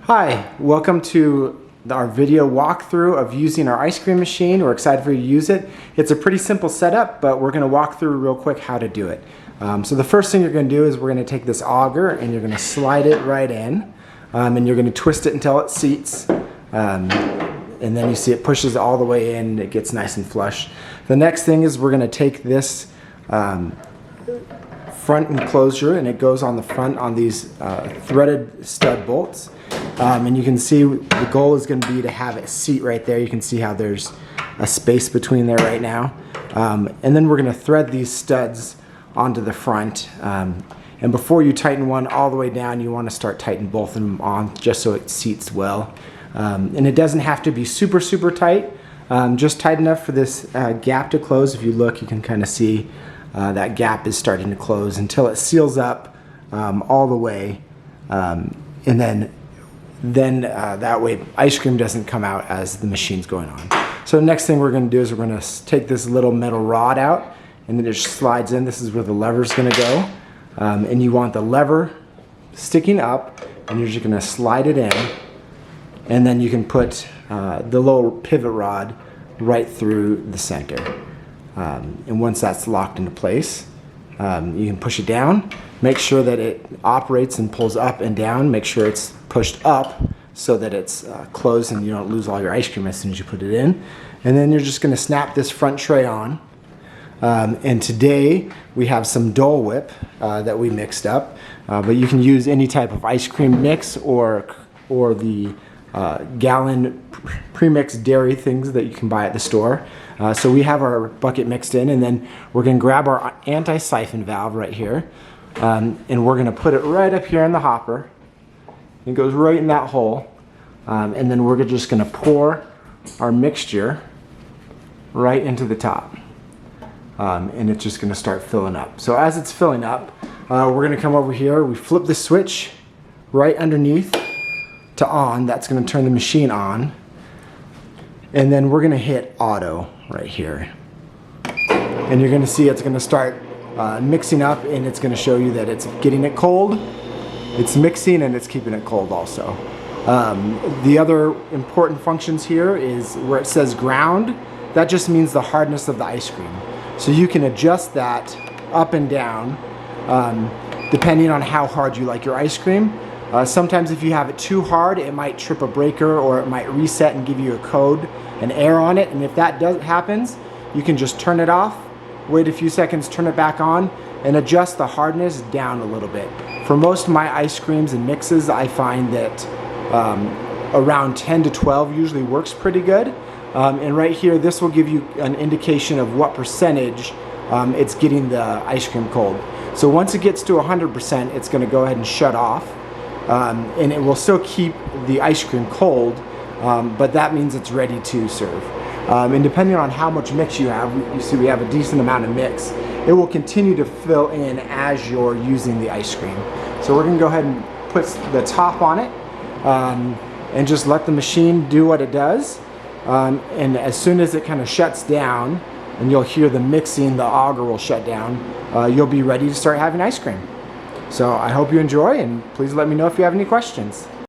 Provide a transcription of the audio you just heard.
Hi, welcome to our video walkthrough of using our ice cream machine. We're excited for you to use it. It's a pretty simple setup, but we're going to walk through real quick how to do it. So the first thing you're going to do is we're going to take this auger and you're going to slide it right in, and you're going to twist it until it seats. And then you see it pushes all the way in, it gets nice and flush. The next thing is we're going to take this front enclosure, and it goes on the front on these threaded stud bolts. And you can see the goal is going to be to have it seat right there. You can see how there's a space between there right now. And then we're going to thread these studs onto the front. And before you tighten one all the way down, you want to start tightening both of them on just so it seats well. And it doesn't have to be super tight, just tight enough for this gap to close. If you look, you can kind of see that gap is starting to close until it seals up all the way. And then that way ice cream doesn't come out as the machine's going on. So the next thing we're going to do is we're going to take this little metal rod out, and then it just slides in. This is where the lever's going to go. And you want the lever sticking up, and you're just going to slide it in. And then you can put the little pivot rod right through the center. And once that's locked into place, you can push it down. Make sure that it operates and pulls up and down. Make sure it's pushed up so that it's closed and you don't lose all your ice cream as soon as you put it in. And then you're just going to snap this front tray on. And today we have some Dole Whip that we mixed up. But you can use any type of ice cream mix or the gallon pre-mixed dairy things that you can buy at the store. So we have our bucket mixed in, and then we're going to grab our anti-siphon valve right here, and we're going to put it right up here in the hopper. It goes right in that hole, and then we're just going to pour our mixture right into the top, and it's just going to start filling up. So as it's filling up, we're going to come over here. We flip the switch right underneath to on. That's going to turn the machine on, and then we're going to hit auto right here, and you're going to see it's going to start mixing up, and it's going to show you that it's getting it cold, it's mixing, and it's keeping it cold also. The other important functions here is where it says ground. That just means the hardness of the ice cream, so you can adjust that up and down depending on how hard you like your ice cream. Sometimes if you have it too hard, it might trip a breaker, or it might reset and give you a code, an error on it. And if that happens, you can just turn it off, wait a few seconds, turn it back on, and adjust the hardness down a little bit. For most of my ice creams and mixes, I find that around 10 to 12 usually works pretty good. And right here, this will give you an indication of what percentage it's getting the ice cream cold. So once it gets to 100%, it's going to go ahead and shut off. And it will still keep the ice cream cold, but that means it's ready to serve. And depending on how much mix you have, you see we have a decent amount of mix, it will continue to fill in as you're using the ice cream. So we're going to go ahead and put the top on it, and just let the machine do what it does. And as soon as it kind of shuts down, and you'll hear the mixing, the auger will shut down, you'll be ready to start having ice cream. So I hope you enjoy, and please let me know if you have any questions.